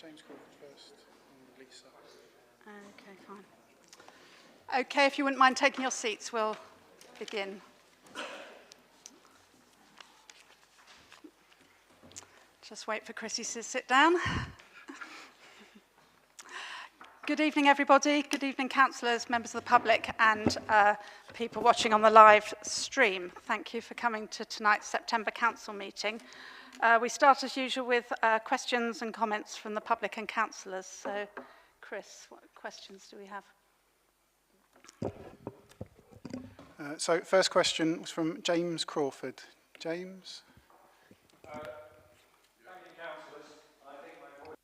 James Crawford first, and Lisa. Okay, fine. Okay, if you wouldn't mind taking your seats, we'll begin. Just wait for Chrissy to sit down. Good evening, everybody. Good evening, councillors, members of the public, and people watching on the live stream. Thank you for coming to tonight's September council meeting. We start, as usual, with questions and comments from the public and councillors. So, Chris, what questions do we have? So first question was from James Crawford. James? Thank you, councillors. I think my voice...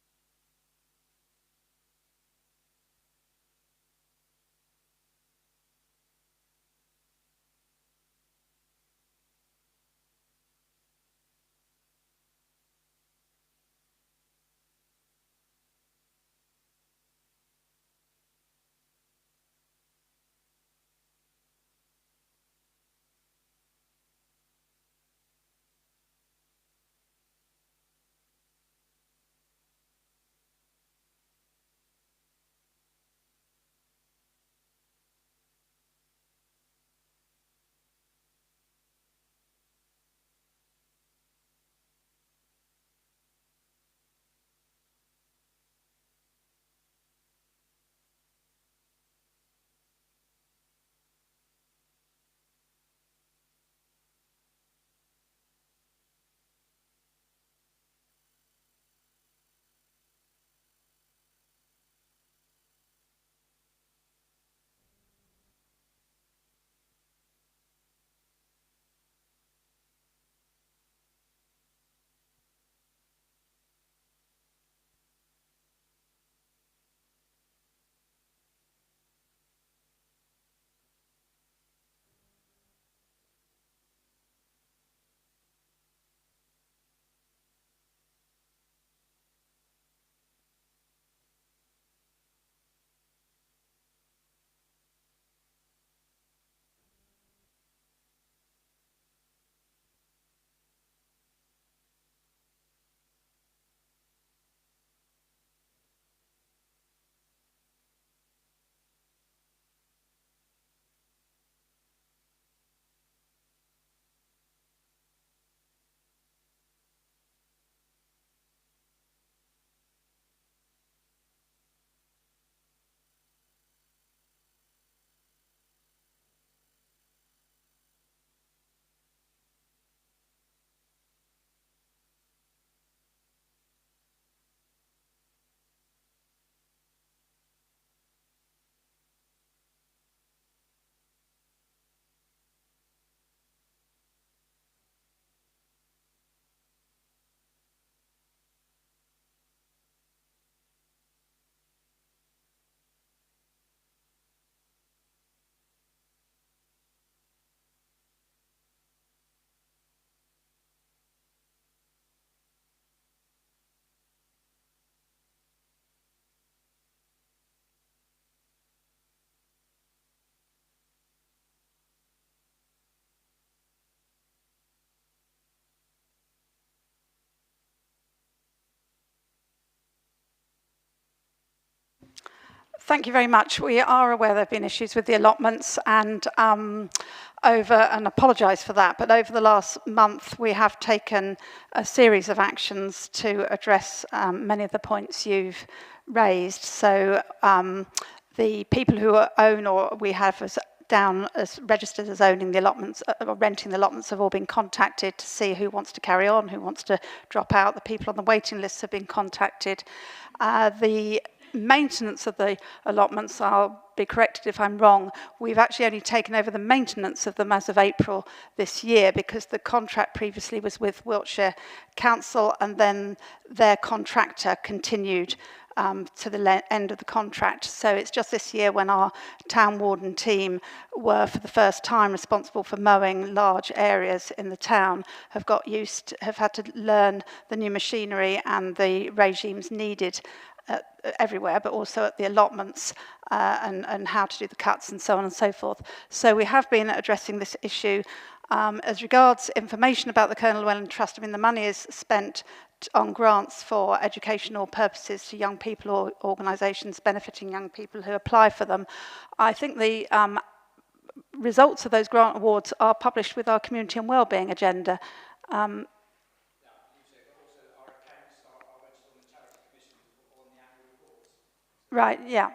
Thank you very much. We are aware there have been issues with the allotments and apologise for that, but over the last month we have taken a series of actions to address many of the points you've raised. So the people who own or we have as down as registered as owning the allotments or renting the allotments have all been contacted to see who wants to carry on, who wants to drop out. The people on the waiting lists have been contacted. The maintenance of the allotments, I'll be corrected if I'm wrong, we've actually only taken over the maintenance of them as of April this year because the contract previously was with Wiltshire Council and then their contractor continued to the end of the contract. So it's just this year when our town warden team were for the first time responsible for mowing large areas in the town, have had to learn the new machinery and the regimes needed everywhere, but also at the allotments and how to do the cuts and so on and so forth. So we have been addressing this issue. As regards information about the Colonel Llewellyn Trust, I mean, the money is spent on grants for educational purposes to young people or organisations benefiting young people who apply for them. I think the results of those grant awards are published with our community and wellbeing agenda. Right, yeah.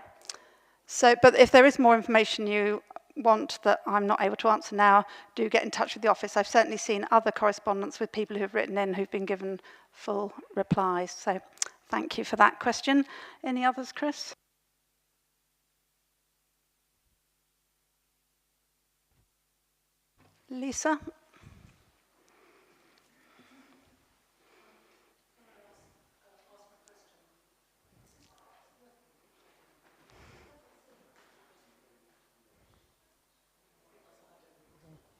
So, but if there is more information you want that I'm not able to answer now, do get in touch with the office. I've certainly seen other correspondence with people who've written in who've been given full replies. So thank you for that question. Any others, Chris? Lisa?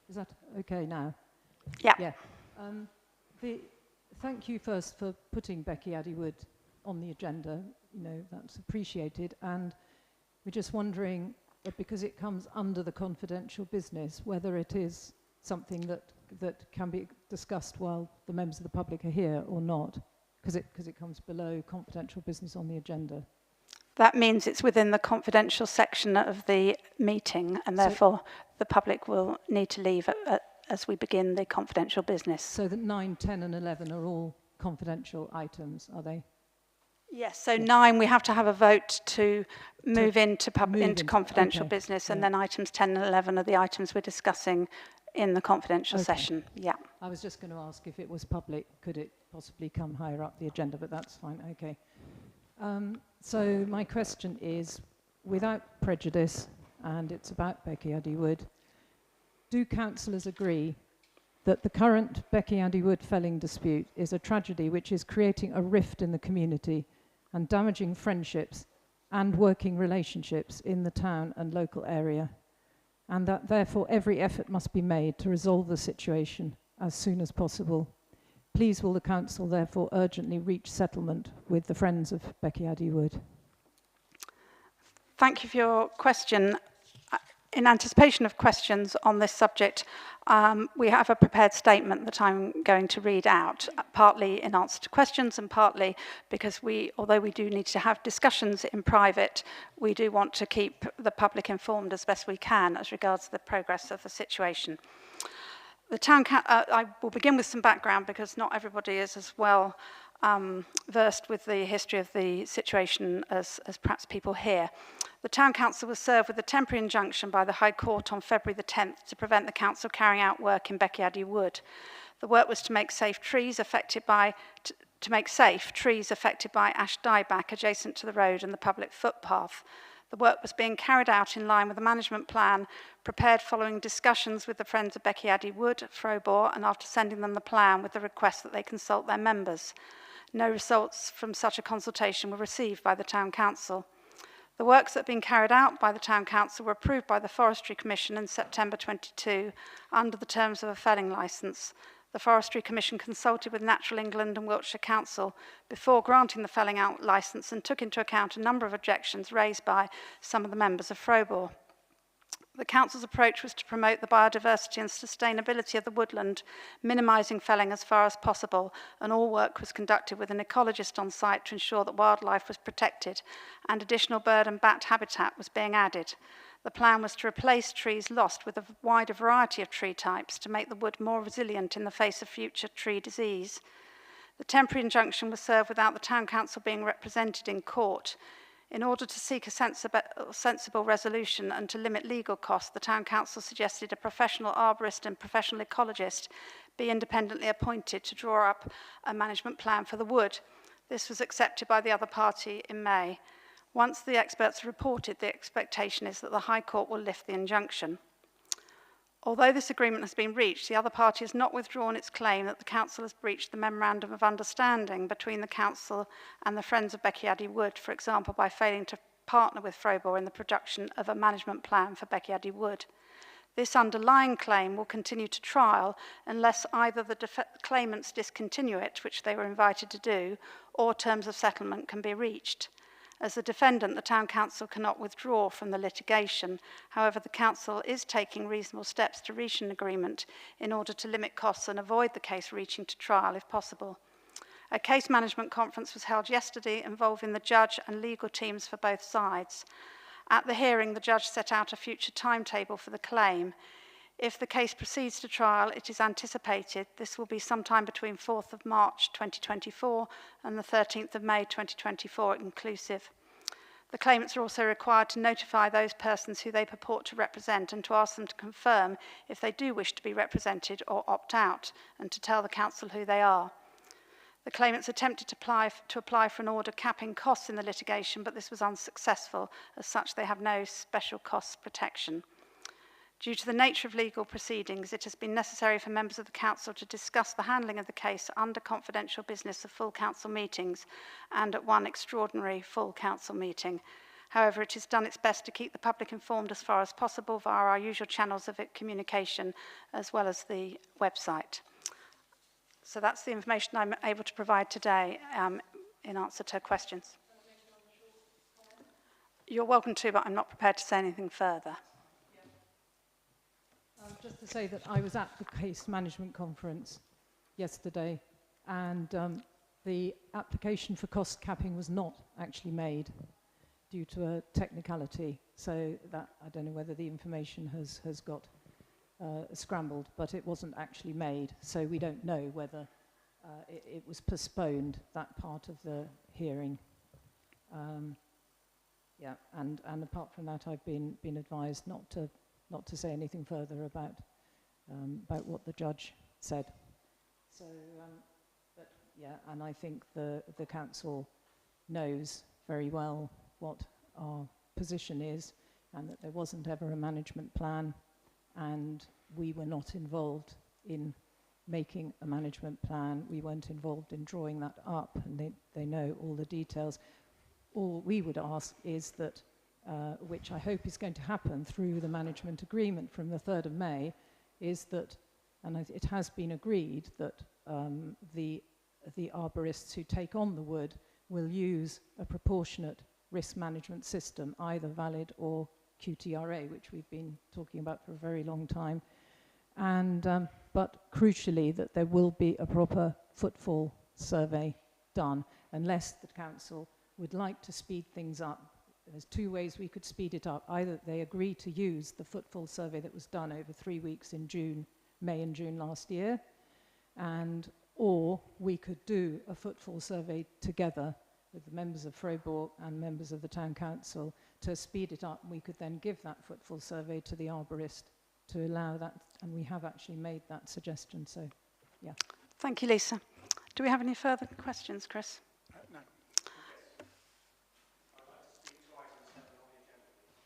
Is that okay now? Yeah. Yeah. Thank you first for putting Becky Addywood on the agenda. You know, that's appreciated. And we're just wondering, because it comes under the confidential business, whether it is something that can be discussed while the members of the public are here or not, because it comes below confidential business on the agenda. That means it's within the confidential section of the meeting, and therefore the public will need to leave as we begin the confidential business. So that 9, 10 and 11 are all confidential items, are they? Yes, so 9 we have to have a vote to move into confidential business, and then items 10 and 11 are the items we're discussing in the confidential session. Yeah. I was just going to ask if it was public, could it possibly come higher up the agenda, but that's fine, okay. So my question is, without prejudice, and it's about Becky Addywood, do councillors agree that the current Becky Addywood felling dispute is a tragedy which is creating a rift in the community and damaging friendships and working relationships in the town and local area, and that therefore every effort must be made to resolve the situation as soon as possible? Please will the council therefore urgently reach settlement with the friends of Becky Addywood? Thank you for your question. In anticipation of questions on this subject, we have a prepared statement that I'm going to read out, partly in answer to questions and partly because although we do need to have discussions in private, we do want to keep the public informed as best we can as regards the progress of the situation. The town I will begin with some background because not everybody is as well versed with the history of the situation as perhaps people here. The Town Council was served with a temporary injunction by the High Court on February the 10th to prevent the council carrying out work in Becky Addywood. The work was to make safe trees affected by ash dieback adjacent to the road and the public footpath. The work was being carried out in line with the management plan prepared following discussions with the Friends of Becky Addywood, Frobor, and after sending them the plan with the request that they consult their members. No results from such a consultation were received by the Town Council. The works that had been carried out by the Town Council were approved by the Forestry Commission in September 22 under the terms of a felling licence. The Forestry Commission consulted with Natural England and Wiltshire Council before granting the felling out licence and took into account a number of objections raised by some of the members of Frobor. The Council's approach was to promote the biodiversity and sustainability of the woodland, minimising felling as far as possible, and all work was conducted with an ecologist on site to ensure that wildlife was protected and additional bird and bat habitat was being added. The plan was to replace trees lost with a wider variety of tree types to make the wood more resilient in the face of future tree disease. The temporary injunction was served without the Town Council being represented in court. In order to seek a sensible resolution and to limit legal costs, the Town Council suggested a professional arborist and professional ecologist be independently appointed to draw up a management plan for the wood. This was accepted by the other party in May. Once the experts are reported, the expectation is that the High Court will lift the injunction. Although this agreement has been reached, the other party has not withdrawn its claim that the Council has breached the Memorandum of Understanding between the Council and the Friends of Becky Addywood, for example, by failing to partner with Frobor in the production of a management plan for Becky Addywood. This underlying claim will continue to trial unless either the claimants discontinue it, which they were invited to do, or terms of settlement can be reached. As the defendant, the Town Council cannot withdraw from the litigation. However, the Council is taking reasonable steps to reach an agreement in order to limit costs and avoid the case reaching to trial if possible. A case management conference was held yesterday involving the judge and legal teams for both sides. At the hearing, the judge set out a future timetable for the claim. If the case proceeds to trial, it is anticipated this will be sometime between 4th of March 2024 and the 13th of May 2024 inclusive. The claimants are also required to notify those persons who they purport to represent and to ask them to confirm if they do wish to be represented or opt out, and to tell the council who they are. The claimants attempted to apply for an order capping costs in the litigation, but this was unsuccessful. As such, they have no special costs protection. Due to the nature of legal proceedings, it has been necessary for members of the council to discuss the handling of the case under confidential business of full council meetings and at one extraordinary full council meeting. However, it has done its best to keep the public informed as far as possible via our usual channels of communication, as well as the website. So that's the information I'm able to provide today in answer to questions. You're welcome to, but I'm not prepared to say anything further. Just to say that I was at the case management conference yesterday, and the application for cost capping was not actually made due to a technicality. So that, I don't know whether the information has got scrambled, but it wasn't actually made. So we don't know whether it was postponed, that part of the hearing. Yeah, and apart from that, I've been advised not to say anything further about what the judge said. So, but yeah, and I think the council knows very well what our position is, and that there wasn't ever a management plan, and we were not involved in making a management plan. We weren't involved in drawing that up, and they know all the details. All we would ask is that, which I hope is going to happen through the management agreement from the 3rd of May, is that, and it has been agreed that the arborists who take on the wood will use a proportionate risk management system, either valid or QTRA, which we've been talking about for a very long time, and but crucially that there will be a proper footfall survey done, unless the council would like to speed things up. There's two ways we could speed it up. Either they agree to use the footfall survey that was done over 3 weeks in May and June last year, or we could do a footfall survey together with the members of Freiburg and members of the town council to speed it up. We could then give that footfall survey to the arborist to allow that, and we have actually made that suggestion, so yeah. Thank you, Lisa. Do we have any further questions, Chris? No.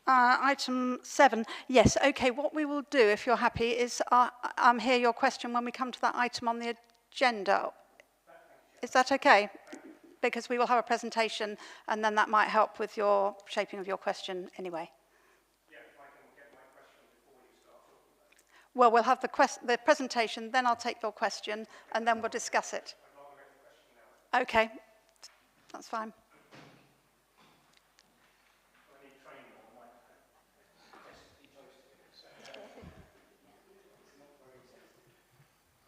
Item 7, yes, okay, what we will do, if you're happy, is hear your question when we come to that item on the agenda. Is that okay? Because we will have a presentation, and then that might help with your shaping of your question anyway. Yeah, if I can get my question before you start talking about it. Well, we'll have the presentation, then I'll take your question, and then we'll discuss it. I'd rather make the question now. Okay, that's fine. I need training on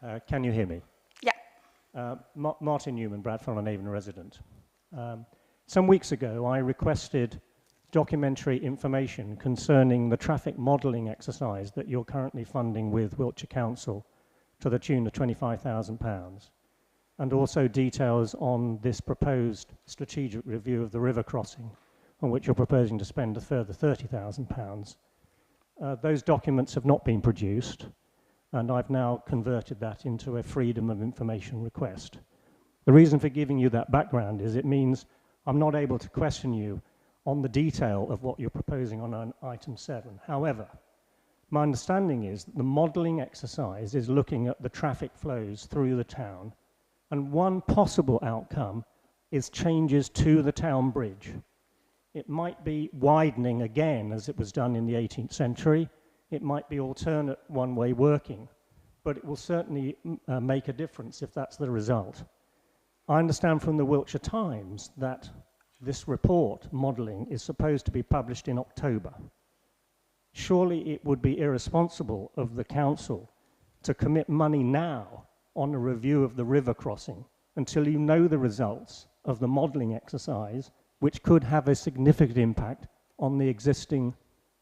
the microphone. Can you hear me? Yeah. Martin Newman, Bradford and Avon resident. Some weeks ago, I requested documentary information concerning the traffic modelling exercise that you're currently funding with Wiltshire Council to the tune of £25,000, and also details on this proposed strategic review of the river crossing, on which you're proposing to spend a further £30,000. Those documents have not been produced, and I've now converted that into a freedom of information request. The reason for giving you that background is it means I'm not able to question you on the detail of what you're proposing on item 7. However, my understanding is that the modelling exercise is looking at the traffic flows through the town, and one possible outcome is changes to the town bridge. It might be widening again, as it was done in the 18th century. It might be alternate one-way working, but it will certainly make a difference if that's the result. I understand from the Wiltshire Times that this report, modelling, is supposed to be published in October. Surely it would be irresponsible of the council to commit money now on a review of the river crossing until you know the results of the modelling exercise, which could have a significant impact on the existing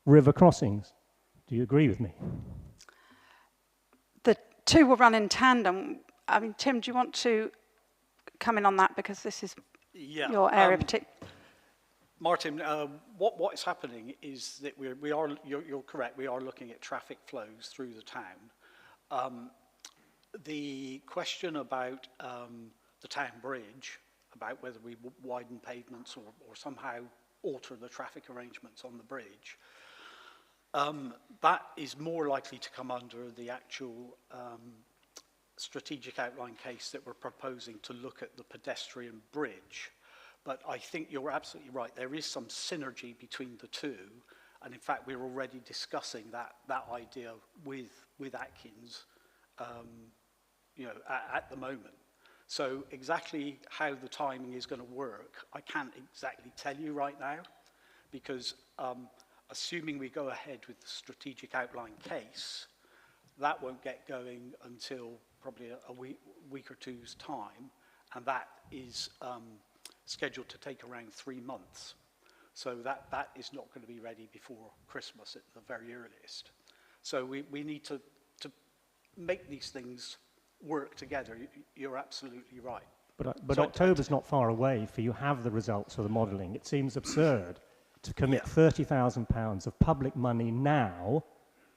river crossings. Do you agree with me? The two will run in tandem. I mean, Tim, do you want to come in on that, because this is your area particularly? Martin, what is happening is that you're correct, we are looking at traffic flows through the town. The question about the town bridge, about whether we widen pavements or somehow alter the traffic arrangements on the bridge, that is more likely to come under the actual strategic outline case that we're proposing to look at the pedestrian bridge. But I think you're absolutely right. There is some synergy between the two. And in fact, we're already discussing that idea with Atkins at the moment. So exactly how the timing is going to work, I can't exactly tell you right now, because assuming we go ahead with the strategic outline case, that won't get going until probably a week or two's time, and that is scheduled to take around 3 months. So that is not going to be ready before Christmas at the very earliest. So we need to make these things work together. You're absolutely right. But so October's not far away for you have the results of the modelling. It seems absurd to commit £30,000 of public money now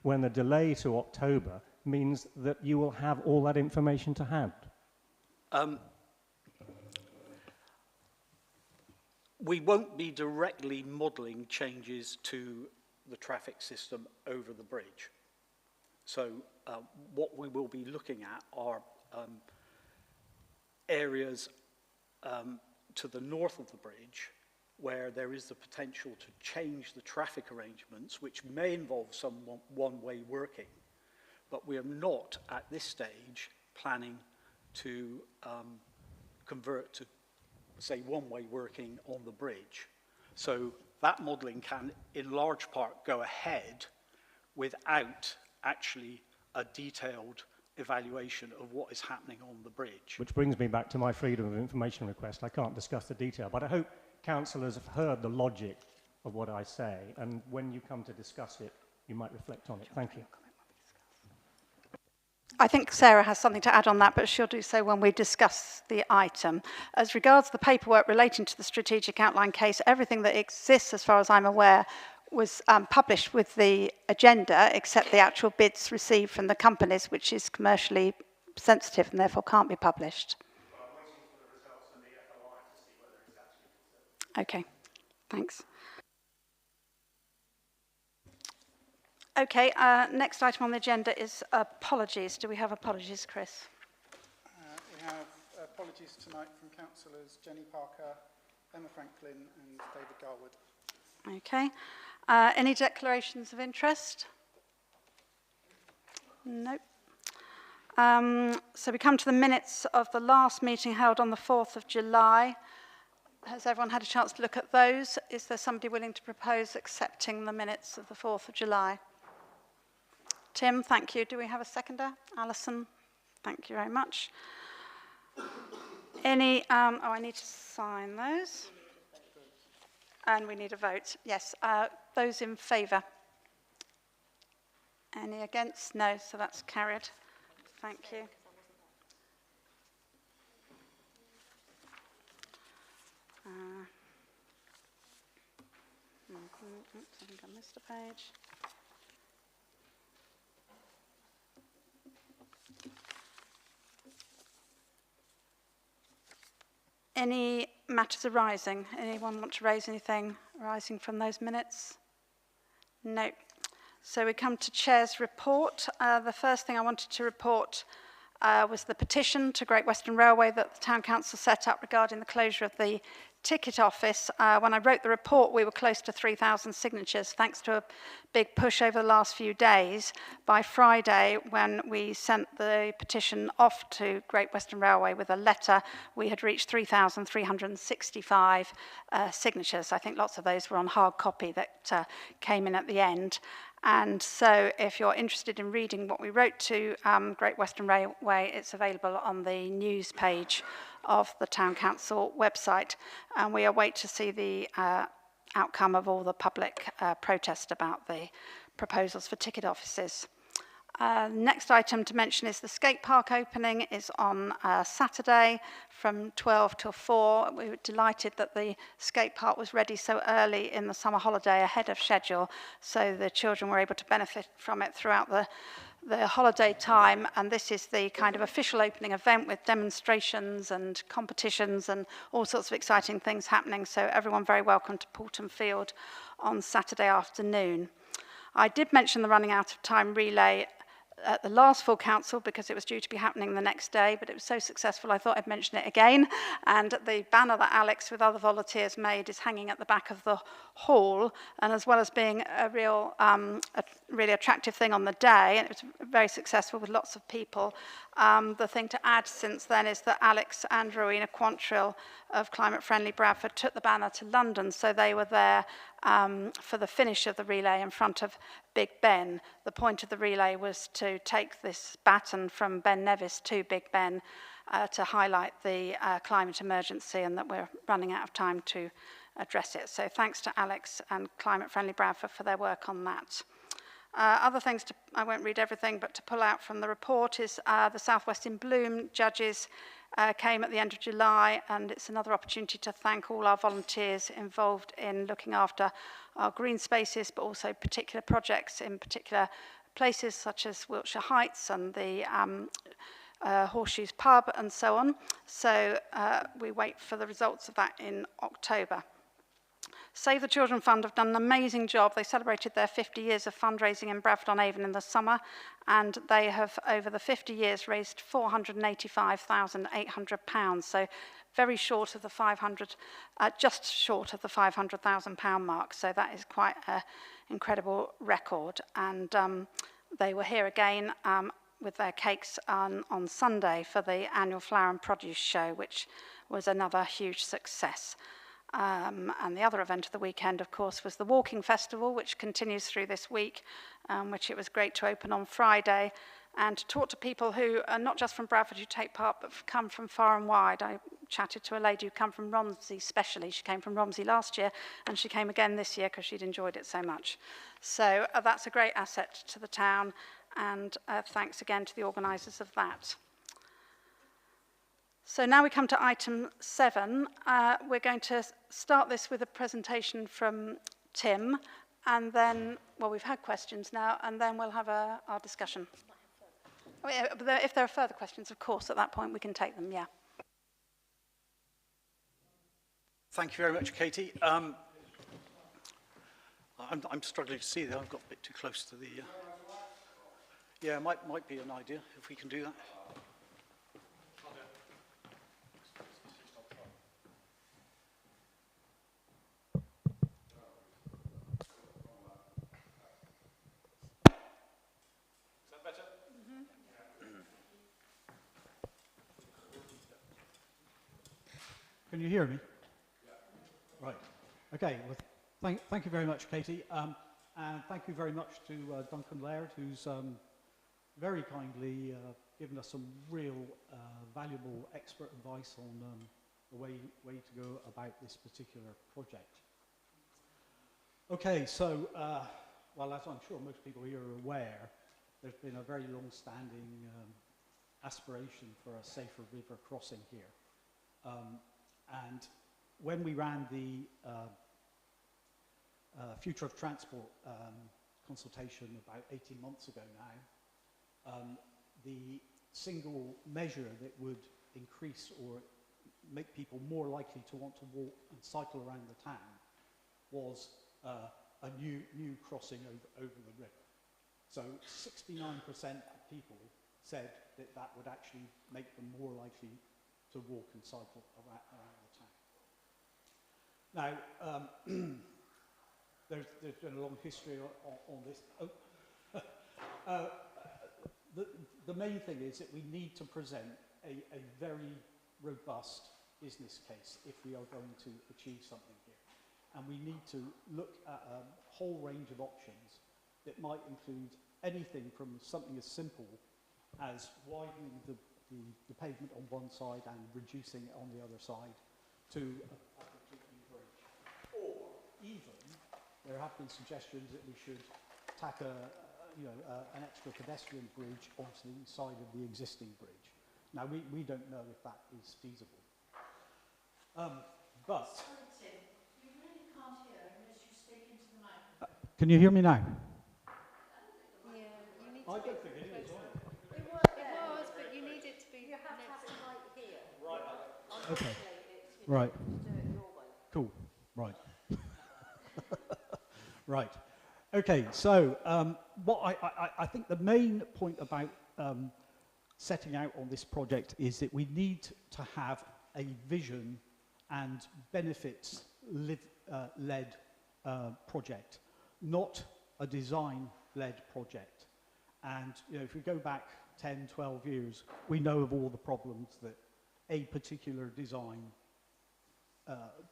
when the delay to October means that you will have all that information to hand. We won't be directly modelling changes to the traffic system over the bridge. So what we will be looking at are areas to the north of the bridge where there is the potential to change the traffic arrangements, which may involve some one-way working. But we are not, at this stage, planning to convert to, say, one-way working on the bridge. So that modelling can, in large part, go ahead without actually a detailed evaluation of what is happening on the bridge. Which brings me back to my freedom of information request. I can't discuss the detail, but I hope councillors have heard the logic of what I say, and when you come to discuss it, you might reflect on it. Thank you. I think Sarah has something to add on that, but she'll do so when we discuss the item. As regards the paperwork relating to the strategic outline case, everything that exists, as far as I'm aware, was published with the agenda, except the actual bids received from the companies, which is commercially sensitive and therefore can't be published. Well, I'm waiting for the results of the FOI to see whether it's actually Okay, thanks. Okay, next item on the agenda is apologies. Do we have apologies, Chris? We have apologies tonight from councillors Jenny Parker, Emma Franklin and David Garwood. Okay. Any declarations of interest? Nope. So we come to the minutes of the last meeting held on the 4th of July. Has everyone had a chance to look at those? Is there somebody willing to propose accepting the minutes of the 4th of July? Tim, thank you. Do we have a seconder? Alison, thank you very much. Any, I need to sign those. And we need a vote. Yes, those in favour? Any against? No, so that's carried. Thank you. Oops, I think I missed a page. Any matters arising? Anyone want to raise anything arising from those minutes? No. So we come to Chair's report. The first thing I wanted to report was the petition to Great Western Railway that the Town Council set up regarding the closure of the ticket office. When I wrote the report, we were close to 3,000 signatures, thanks to a big push over the last few days. By Friday, when we sent the petition off to Great Western Railway with a letter, we had reached 3,365 signatures. I think lots of those were on hard copy that came in at the end. And so if you're interested in reading what we wrote to Great Western Railway, it's available on the news page of the Town Council website. And we await to see the outcome of all the public protest about the proposals for ticket offices. Next item to mention is the skate park opening is on Saturday from 12 till 4. We were delighted that the skate park was ready so early in the summer holiday ahead of schedule, so the children were able to benefit from it throughout the holiday time. And this is the kind of official opening event with demonstrations and competitions and all sorts of exciting things happening. So everyone very welcome to Poulton Field on Saturday afternoon. I did mention the running out of time relay at the last full council because it was due to be happening the next day, but it was so successful I thought I'd mention it again. And the banner that Alex with other volunteers made is hanging at the back of the hall, and as well as being a really attractive thing on the day, and it was very successful with lots of people, the thing to add since then is that Alex and Rowena Quantrill of Climate Friendly Bradford took the banner to London, so they were there for the finish of the relay in front of Big Ben. The point of the relay was to take this baton from Ben Nevis to Big Ben to highlight the climate emergency and that we're running out of time to address it. So thanks to Alex and Climate Friendly Bradford for their work on that. Other things, I won't read everything, but to pull out from the report is the South West in Bloom judges came at the end of July, and it's another opportunity to thank all our volunteers involved in looking after our green spaces, but also particular projects in particular places such as Wiltshire Heights and the Horseshoes Pub and so on. So we wait for the results of that in October. Save the Children Fund have done an amazing job. They celebrated their 50 years of fundraising in Bradford on Avon in the summer, and they have, over the 50 years, raised £485,800, so very short of the 500, just short of the £500,000 mark. So that is quite an incredible record. And they were here again with their cakes on Sunday for the annual Flower and Produce Show, which was another huge success. And the other event of the weekend, of course, was the Walking Festival, which continues through this week, which it was great to open on Friday and to talk to people who are not just from Bradford who take part, but come from far and wide. I chatted to a lady who came from Romsey specially. She came from Romsey last year, and she came again this year because she'd enjoyed it so much. So that's a great asset to the town, and thanks again to the organisers of that. So now we come to item 7. We're going to start this with a presentation from Tim, and then, well, we've had questions now, and then we'll have our discussion. Oh, yeah, but if there are further questions, of course, at that point we can take them, yeah. Thank you very much, Katie. I'm struggling to see that. I've got a bit too close to the... Yeah, might be an idea if we can do that. Can you hear me? Yeah. Right. Okay. Well, thank you very much, Katie. And thank you very much to Duncan Laird, who's very kindly given us some real valuable expert advice on the way to go about this particular project. Okay. So, well, as I'm sure most people here are aware, there's been a very long-standing aspiration for a safer river crossing here. And when we ran the Future of Transport consultation about 18 months ago now, the single measure that would increase or make people more likely to want to walk and cycle around the town was a new crossing over the river. So 69% of people said that would actually make them more likely to walk and cycle around the town. Now, there's been a long history on this. The main thing is that we need to present a very robust business case if we are going to achieve something here. And we need to look at a whole range of options that might include anything from something as simple as widening the pavement on one side and reducing it on the other side to a complete new bridge. Or even, there have been suggestions that we should tack an extra pedestrian bridge onto the side of the existing bridge. Now, we don't know if that is feasible. But... Sorry, Tim, you really can't hear unless you speak into the microphone. Can you hear me now? Yeah, you need I to don't think it is, closer. either. It was, but you need it to be. You have to have it right here. Okay. Unfortunately, it's Right. to do it your way. Cool. Right. Right. Okay, so what I think the main point about setting out on this project is that we need to have a vision and benefits-led project, not a design-led project. And if we go back 10, 12 years, we know of all the problems that a particular design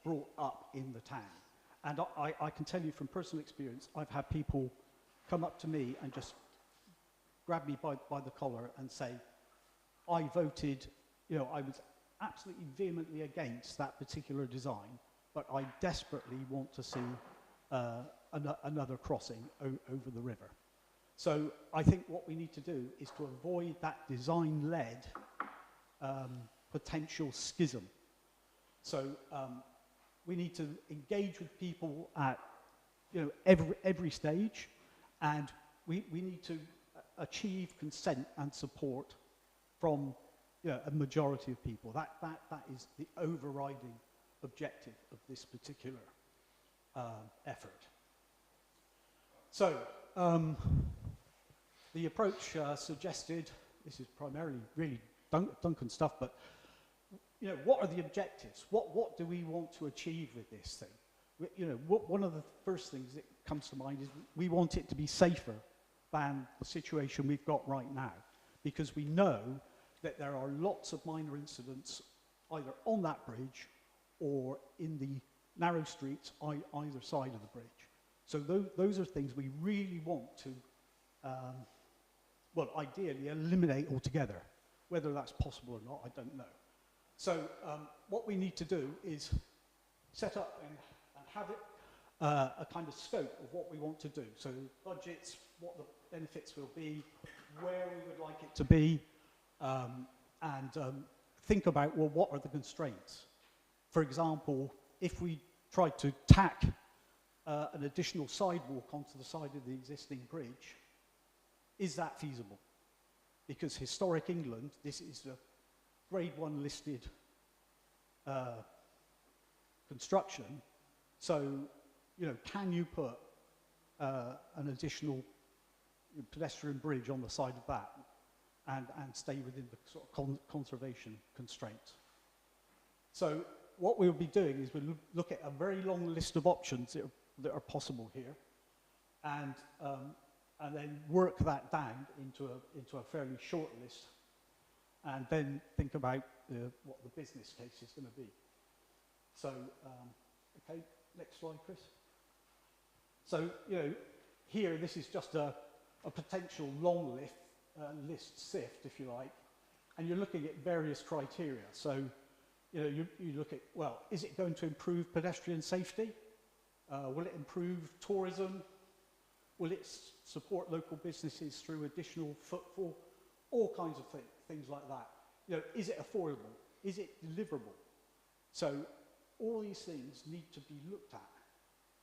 brought up in the town. And I can tell you from personal experience, I've had people come up to me and just grab me by the collar and say, I voted, I was absolutely vehemently against that particular design, but I desperately want to see another crossing over the river. So I think what we need to do is to avoid that design-led potential schism. So we need to engage with people at every stage, and we need to achieve consent and support from a majority of people. That is the overriding objective of this particular effort. So the approach suggested, this is primarily really Duncan stuff, but what are the objectives? What do we want to achieve with this thing? One of the first things that comes to mind is we want it to be safer than the situation we've got right now, because we know that there are lots of minor incidents either on that bridge or in the narrow streets either side of the bridge. So those are things we really want to, ideally eliminate altogether. Whether that's possible or not, I don't know. So what we need to do is set up and have it a kind of scope of what we want to do. So budgets, what the benefits will be, where we would like it to be, and think about, well, what are the constraints? For example, if we tried to tack an additional sidewalk onto the side of the existing bridge, is that feasible? Because historic England, this is a grade 1 listed construction. So, can you put an additional pedestrian bridge on the side of that and stay within the sort of conservation constraints? So what we'll be doing is we'll look at a very long list of options that are possible here, and then work that down into a fairly short list, and then think about what the business case is going to be. So, okay, next slide, Chris. So, here this is just a potential long list sift, if you like, and you're looking at various criteria. So, you look at, well, is it going to improve pedestrian safety? Will it improve tourism? Will it support local businesses through additional footfall? All kinds of things like that. Is it affordable? Is it deliverable? So all these things need to be looked at.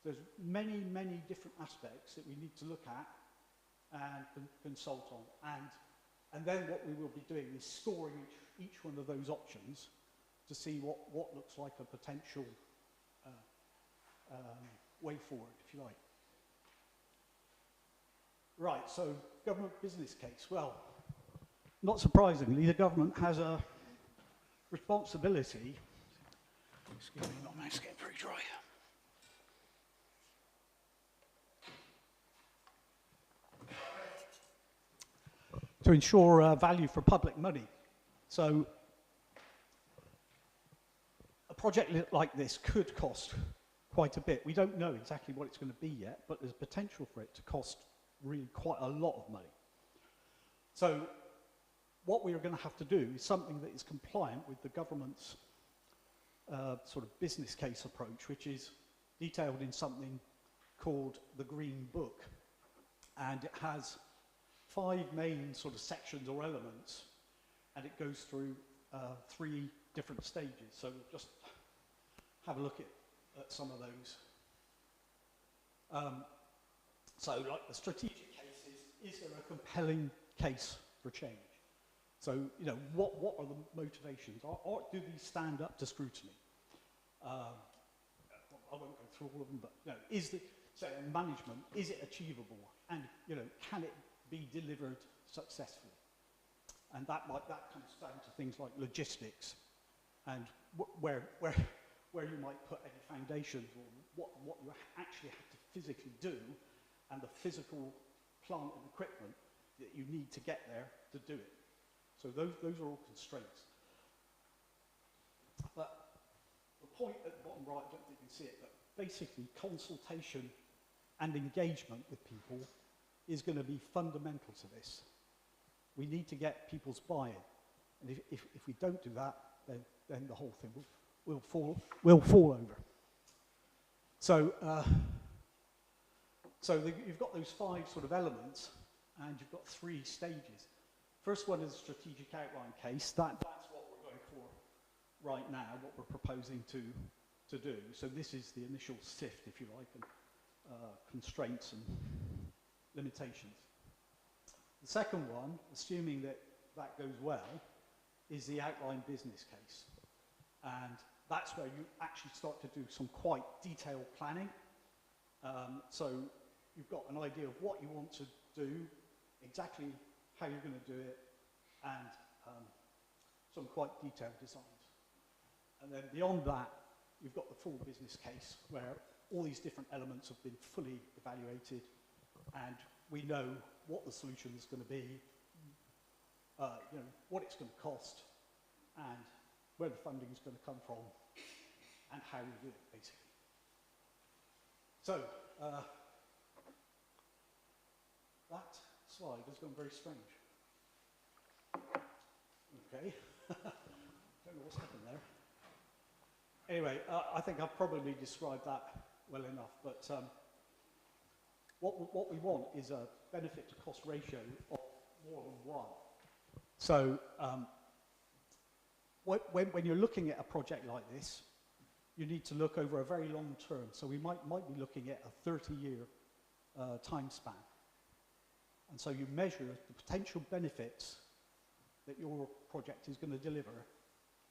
There's many, many different aspects that we need to look at and consult on. And then what we will be doing is scoring each one of those options to see what looks like a potential way forward, if you like. Right, so government business case. Well, not surprisingly, the government has a responsibility. Excuse me, my mouth's getting pretty dry. To ensure value for public money. So a project like this could cost quite a bit. We don't know exactly what it's going to be yet, but there's potential for it to cost really quite a lot of money. So what we are going to have to do is something that is compliant with the government's sort of business case approach, which is detailed in something called the Green Book. And it has 5 main sort of sections or elements, and it goes through 3 different stages. So we'll just have a look at some of those. So like the strategic case is there a compelling case for change? So, you know, what are the motivations? Or do these stand up to scrutiny? I won't go through all of them, but, you know, say, management, is it achievable? And, you know, can it be delivered successfully? And that comes down to things like logistics and where you might put any foundations, or what you actually have to physically do, and the physical plant and equipment that you need to get there to do it. So those are all constraints. But the point at the bottom right, I don't think you can see it, but basically consultation and engagement with people is going to be fundamental to this. We need to get people's buy-in. And if we don't do that, then the whole thing will fall over. So, you've got those 5 sort of elements, and you've got 3 stages. First one is a strategic outline case. That's what we're going for right now, what we're proposing to do. So this is the initial sift, if you like, and constraints and limitations. The second one, assuming that goes well, is the outline business case. And that's where you actually start to do some quite detailed planning. So you've got an idea of what you want to do, exactly how you're going to do it, and some quite detailed designs. And then beyond that, you've got the full business case, where all these different elements have been fully evaluated, and we know what the solution is going to be, you know, what it's going to cost, and where the funding is going to come from, and how we do it, basically. So, that slide has gone very strange. Okay. Don't know what's happened there. Anyway, I think I've probably described that well enough, but what we want is a benefit to cost ratio of more than 1. So when you're looking at a project like this, you need to look over a very long term. So we might be looking at a 30-year time span. And so you measure the potential benefits that your project is going to deliver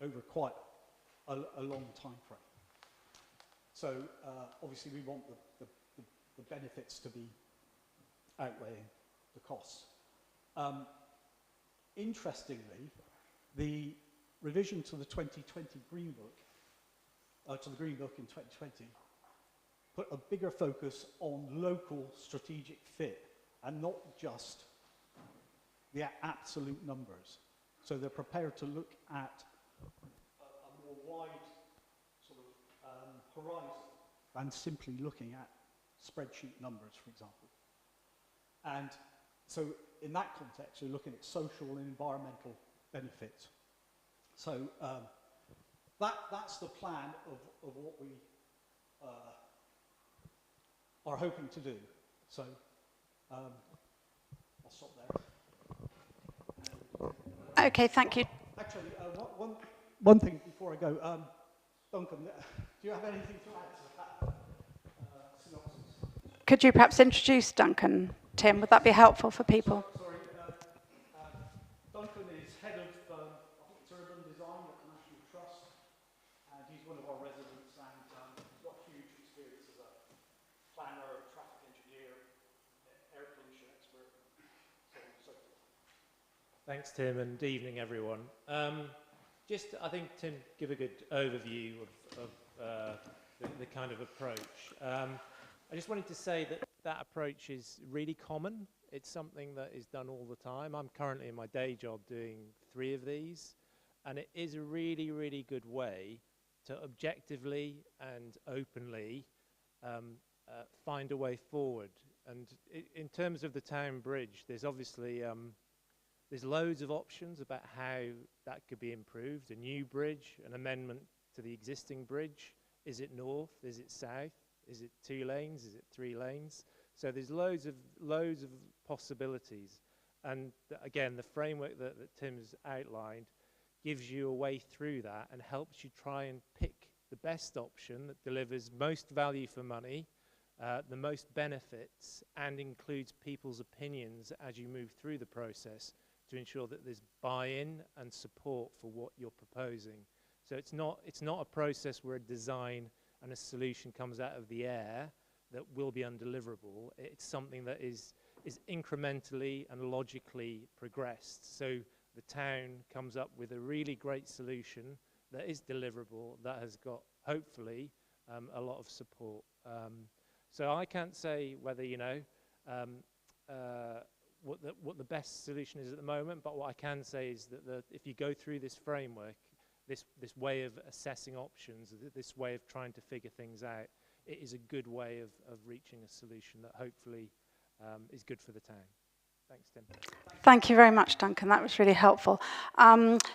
over quite a long time frame. So obviously we want the benefits to be outweighing the costs. Interestingly, the revision to the 2020 Green Book, to the Green Book in 2020, put a bigger focus on local strategic fit and not just the absolute numbers. So they're prepared to look at a more wide sort of horizon than simply looking at spreadsheet numbers, for example. And so in that context, you're looking at social and environmental benefits. So that's the plan of what we are hoping to do. So I'll stop there. Okay, thank you. Actually, one thing before I go. Duncan, do you have anything to add to that synopsis? Could you perhaps introduce Duncan, Tim? Would that be helpful for people? Sorry, Duncan is head of I think it's urban design at the National Trust, and he's one of our residents, and he's got huge experience as a planner, traffic engineer, air pollution expert, so on and so forth. Thanks, Tim, and evening, everyone. I think Tim gave a good overview of the kind of approach. I just wanted to say that approach is really common. It's something that is done all the time. I'm currently in my day job doing 3 of these, and it is a really, really good way to objectively and openly find a way forward And in terms of the town bridge, there's obviously there's loads of options about how that could be improved. A new bridge, an amendment to the existing bridge. Is it north? Is it south? Is it 2 lanes? Is it 3 lanes? So there's loads of possibilities. And again, the framework that Tim's outlined gives you a way through that and helps you try and pick the best option that delivers most value for money, the most benefits, and includes people's opinions as you move through the process to ensure that there's buy-in and support for what you're proposing. So it's not a process where a design and a solution comes out of the air that will be undeliverable. It's something that is incrementally and logically progressed. So the town comes up with a really great solution that is deliverable, that has got, hopefully, a lot of support. So I can't say whether, what the best solution is at the moment, but what I can say is that if you go through this framework, this way of assessing options, this way of trying to figure things out, it is a good way of reaching a solution that hopefully is good for the town. Thanks, Tim. Thank you very much, Duncan. That was really helpful.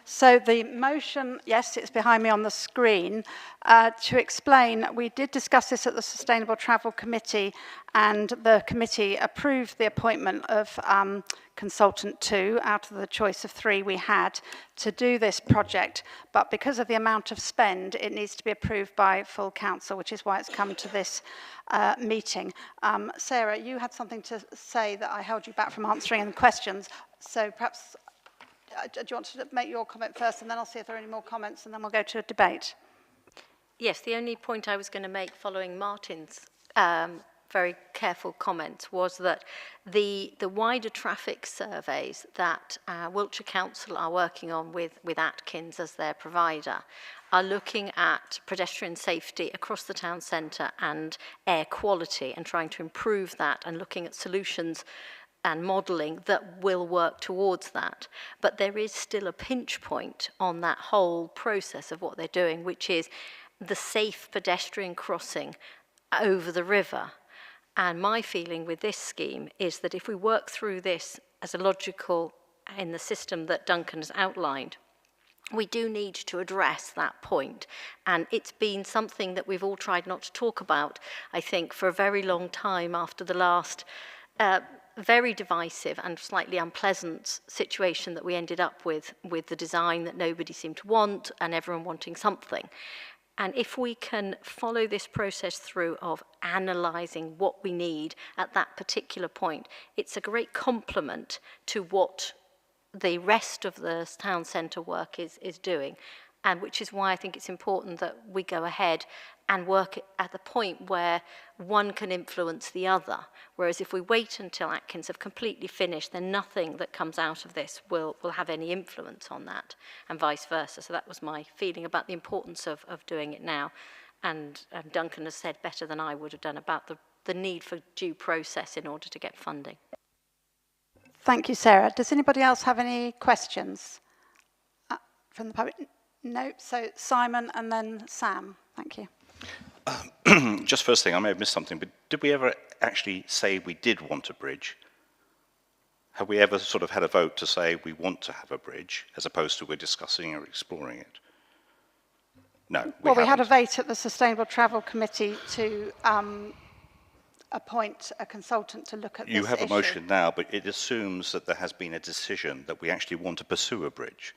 So the motion, yes, it's behind me on the screen. To explain, we did discuss this at the Sustainable Travel Committee, and the committee approved the appointment of consultant 2 out of the choice of 3 we had to do this project. But because of the amount of spend, it needs to be approved by full council, which is why it's come to this meeting. Sarah, you had something to say that I held you back from answering the questions. So perhaps, do you want to make your comment first, and then I'll see if there are any more comments, and then we'll go to a debate. Yes, the only point I was going to make following Martin's very careful comments was that the wider traffic surveys that Wiltshire Council are working on with Atkins as their provider are looking at pedestrian safety across the town centre and air quality and trying to improve that and looking at solutions and modelling that will work towards that. But there is still a pinch point on that whole process of what they're doing, which is the safe pedestrian crossing over the river. And my feeling with this scheme is that if we work through this as a logical in the system that Duncan has outlined, we do need to address that point. And it's been something that we've all tried not to talk about, I think, for a very long time after the last very divisive and slightly unpleasant situation that we ended up with the design that nobody seemed to want and everyone wanting something. And if we can follow this process through of analysing what we need at that particular point, it's a great complement to what the rest of the town centre work is doing, and which is why I think it's important that we go ahead and work at the point where one can influence the other. Whereas if we wait until Atkins have completely finished, then nothing that comes out of this will have any influence on that, and vice versa. So that was my feeling about the importance of doing it now. And Duncan has said better than I would have done about the need for due process in order to get funding. Thank you, Sarah. Does anybody else have any questions from the public? No. So Simon and then Sam. Thank you. Just first thing, I may have missed something, but did we ever actually say we did want a bridge? Have we ever sort of had a vote to say we want to have a bridge, as opposed to we're discussing or exploring it? No, we had a vote at the Sustainable Travel Committee to appoint a consultant to look at this issue. You have a motion now, but it assumes that there has been a decision that we actually want to pursue a bridge.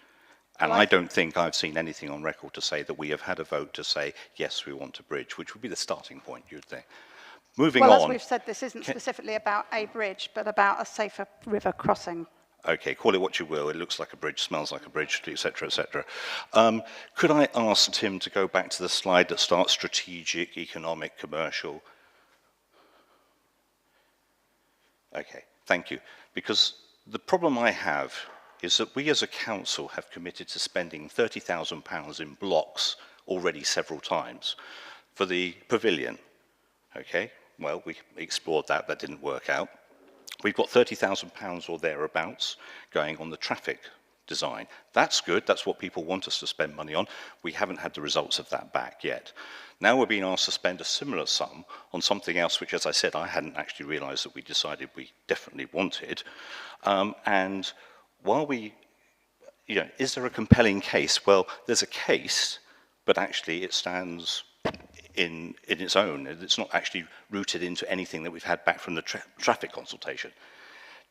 And I don't think I've seen anything on record to say that we have had a vote to say, yes, we want a bridge, which would be the starting point, you'd think. Moving on. Well, as we've said, this isn't specifically about a bridge, but about a safer river crossing. Okay, call it what you will. It looks like a bridge, smells like a bridge, etc., etc. Could I ask Tim to go back to the slide that starts strategic, economic, commercial? Okay, thank you. Because the problem I have is that we as a council have committed to spending £30,000 in blocks already several times for the pavilion. Okay, well, we explored that, that didn't work out. We've got £30,000 or thereabouts going on the traffic design. That's good, that's what people want us to spend money on. We haven't had the results of that back yet. Now we're being asked to spend a similar sum on something else, which, as I said, I hadn't actually realised that we decided we definitely wanted. And while we, is there a compelling case? Well, there's a case, but actually it stands in its own. It's not actually rooted into anything that we've had back from the traffic consultation.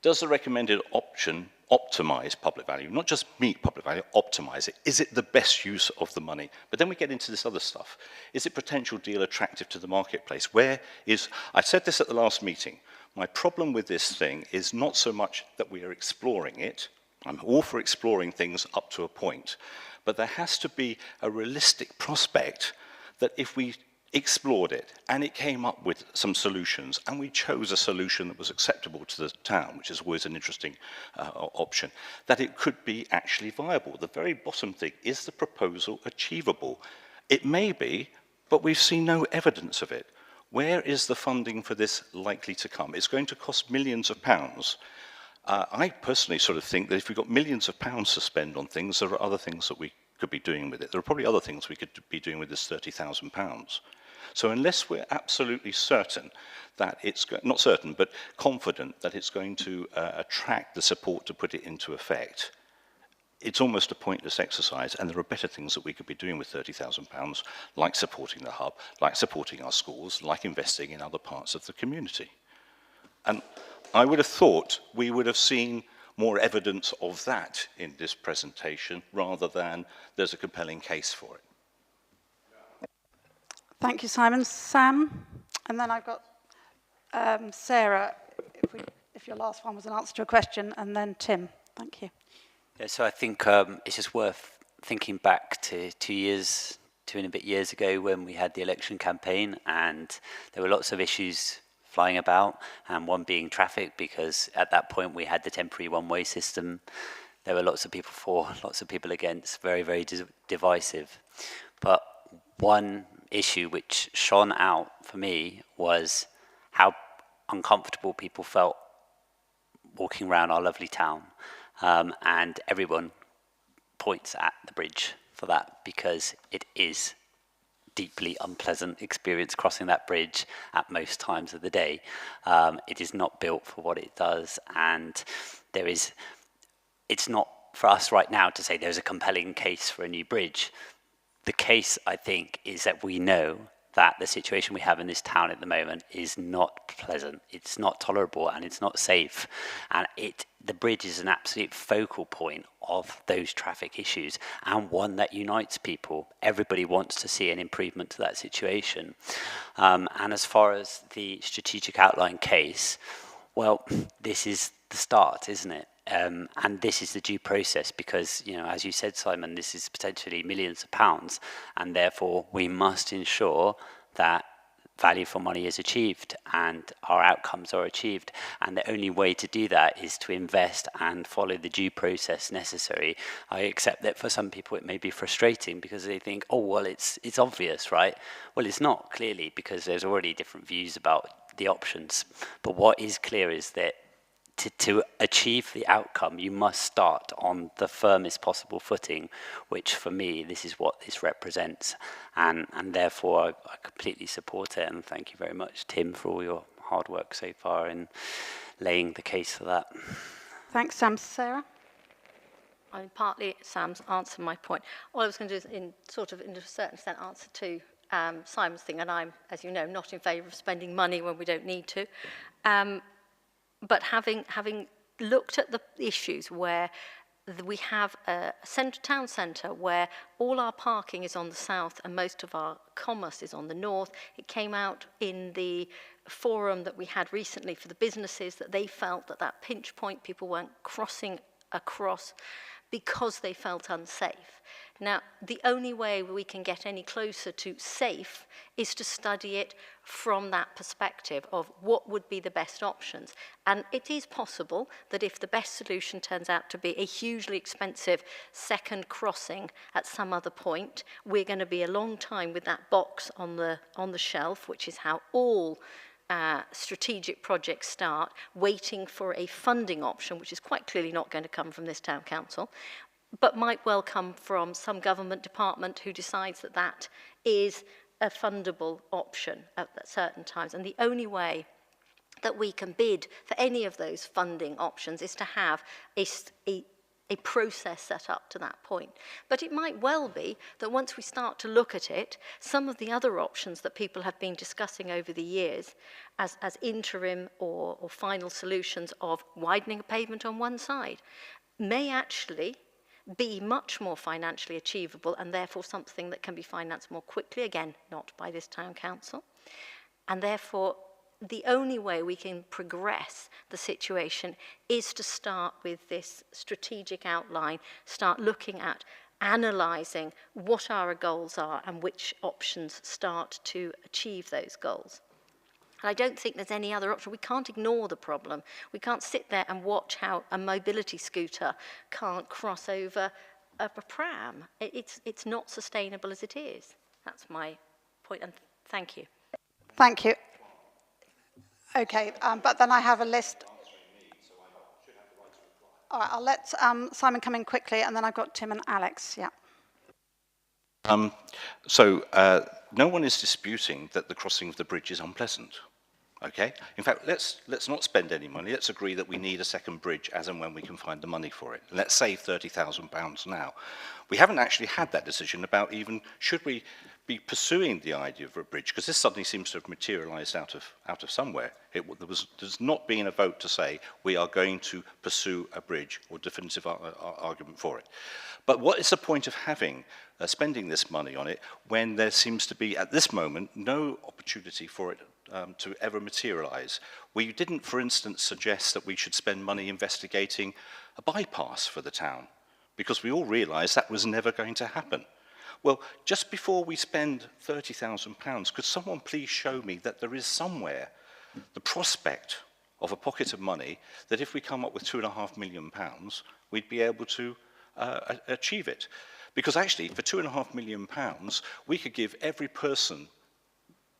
Does the recommended option optimize public value? Not just meet public value, optimize it. Is it the best use of the money? But then we get into this other stuff. Is it potential deal attractive to the marketplace? I said this at the last meeting. My problem with this thing is not so much that we are exploring it. I'm all for exploring things up to a point. But there has to be a realistic prospect that if we explored it and it came up with some solutions and we chose a solution that was acceptable to the town, which is always an interesting option, that it could be actually viable. The very bottom thing, is the proposal achievable? It may be, but we've seen no evidence of it. Where is the funding for this likely to come? It's going to cost millions of pounds. I personally sort of think that if we've got millions of pounds to spend on things, there are other things that we could be doing with it. There are probably other things we could be doing with this £30,000. So unless we're absolutely certain that it's, not certain, but confident that it's going to attract the support to put it into effect, it's almost a pointless exercise, and there are better things that we could be doing with £30,000, like supporting the hub, like supporting our schools, like investing in other parts of the community. And I would have thought we would have seen more evidence of that in this presentation, rather than there's a compelling case for it. Thank you, Simon. Sam, and then I've got Sarah, if your last one was an answer to a question, and then Tim. Thank you. Yeah, so I think it's just worth thinking back to 2 and a bit years ago when we had the election campaign, and there were lots of issues flying about, and one being traffic, because at that point we had the temporary one-way system. There were lots of people for, lots of people against, very, very divisive. But one issue which shone out for me was how uncomfortable people felt walking around our lovely town. And everyone points at the bridge for that, because it is deeply unpleasant experience crossing that bridge at most times of the day. It is not built for what it does, and it's not for us right now to say there's a compelling case for a new bridge. The case, I think, is that we know that the situation we have in this town at the moment is not pleasant, it's not tolerable, and it's not safe. And the bridge is an absolute focal point of those traffic issues, and one that unites people. Everybody wants to see an improvement to that situation. And as far as the strategic outline case, well, this is the start, isn't it? And this is the due process, because, as you said, Simon, this is potentially millions of pounds, and therefore we must ensure that value for money is achieved and our outcomes are achieved. And the only way to do that is to invest and follow the due process necessary. I accept that for some people it may be frustrating because they think, oh, well, it's obvious, right? Well, it's not, clearly, because there's already different views about the options. But what is clear is that to achieve the outcome, you must start on the firmest possible footing, which for me, this is what this represents. And therefore, I completely support it. And thank you very much, Tim, for all your hard work so far in laying the case for that. Thanks, Sam. Sarah? I mean, partly Sam's answered my point. All I was going to do is, in a certain extent, answer to Simon's thing. And I'm, as you know, not in favour of spending money when we don't need to. But having looked at the issues where we have a town centre where all our parking is on the south and most of our commerce is on the north, it came out in the forum that we had recently for the businesses that they felt that pinch point, people weren't crossing across because they felt unsafe. Now, the only way we can get any closer to safe is to study it from that perspective of what would be the best options. And it is possible that if the best solution turns out to be a hugely expensive second crossing at some other point, we're going to be a long time with that box on the shelf, which is how all strategic projects start, waiting for a funding option, which is quite clearly not going to come from this town council. but might well come from some government department who decides that that is a fundable option at certain times. And the only way that we can bid for any of those funding options is to have a process set up to that point. But it might well be that once we start to look at it, some of the other options that people have been discussing over the years as interim or final solutions of widening a pavement on one side may actually be much more financially achievable and therefore something that can be financed more quickly, again, not by this town council. And therefore, the only way we can progress the situation is to start with this strategic outline, start looking at analysing what our goals are and which options start to achieve those goals. And I don't think there's any other option. We can't ignore the problem. We can't sit there and watch how a mobility scooter can't cross over a pram. It's not sustainable as it is. That's my point, and thank you. Thank you. Okay, but then I have a list. All right, I'll let Simon come in quickly, and then I've got Tim and Alex. Yeah. No one is disputing that the crossing of the bridge is unpleasant. Okay. In fact, let's not spend any money. Let's agree that we need a second bridge as and when we can find the money for it. And let's save £30,000 now. We haven't actually had that decision about even should we be pursuing the idea of a bridge, because this suddenly seems to have materialised out of somewhere. There's not been a vote to say we are going to pursue a bridge or definitive argument for it. But what is the point of having spending this money on it when there seems to be at this moment no opportunity for it to ever materialise? We didn't, for instance, suggest that we should spend money investigating a bypass for the town, because we all realised that was never going to happen. Well, just before we spend £30,000, could someone please show me that there is somewhere the prospect of a pocket of money that if we come up with £2.5 million, we'd be able to achieve it? Because actually, for £2.5 million, we could give every person,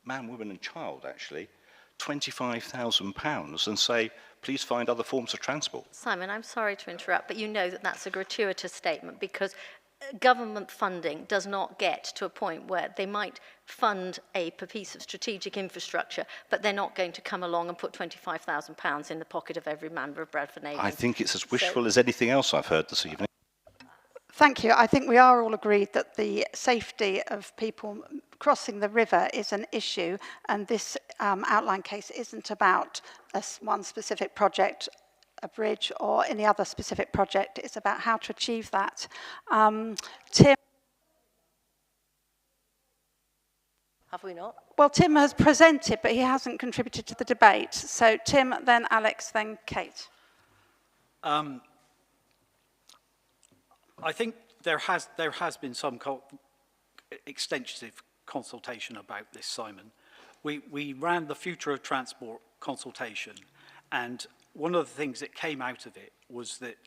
man, woman and child actually, £25,000 and say, please find other forms of transport. Simon, I'm sorry to interrupt, but you know that that's a gratuitous statement, because government funding does not get to a point where they might fund a piece of strategic infrastructure, but they're not going to come along and put £25,000 in the pocket of every member of Bradford and Avon. I think it's as wishful as anything else I've heard this evening. Thank you. I think we are all agreed that the safety of people crossing the river is an issue, and this outline case isn't about one specific project, a bridge, or any other specific project. It's about how to achieve that. Tim? Have we not? Well, Tim has presented, but he hasn't contributed to the debate. So Tim, then Alex, then Kate. I think there has been some extensive consultation about this, Simon. We ran the Future of Transport consultation, and one of the things that came out of it was that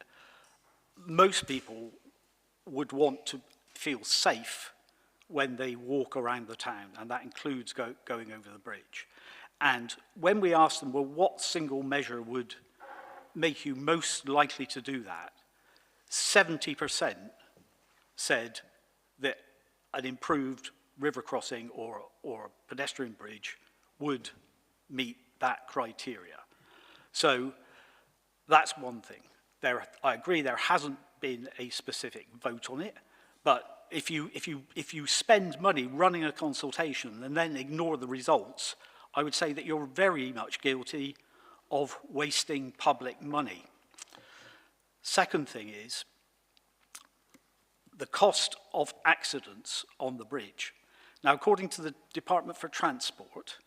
most people would want to feel safe when they walk around the town, and that includes going over the bridge. And when we asked them, well, what single measure would make you most likely to do that, 70% said that an improved river crossing or pedestrian bridge would meet that criteria. So that's one thing. I agree there hasn't been a specific vote on it, but if you spend money running a consultation and then ignore the results, I would say that you're very much guilty of wasting public money. Second thing is the cost of accidents on the bridge. Now, according to the Department for Transport,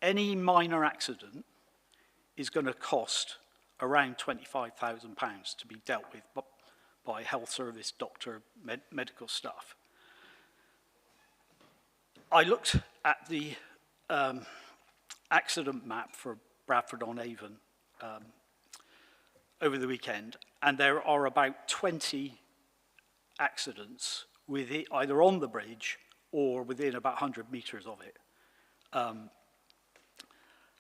any minor accident is going to cost around £25,000 to be dealt with by health service, doctor, medical staff. I looked at the accident map for Bradford on Avon over the weekend, and there are about 20 accidents with it, either on the bridge or within about 100 metres of it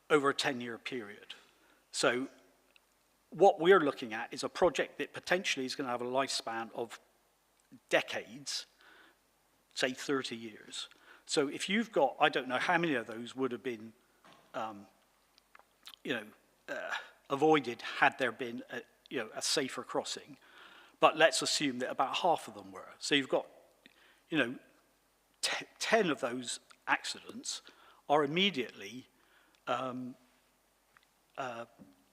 over a 10-year period. So what we're looking at is a project that potentially is going to have a lifespan of decades, say 30 years. So if you've got, I don't know how many of those would have been, avoided had there been a safer crossing, but let's assume that about half of them were. So you've got, 10 of those accidents are immediately, not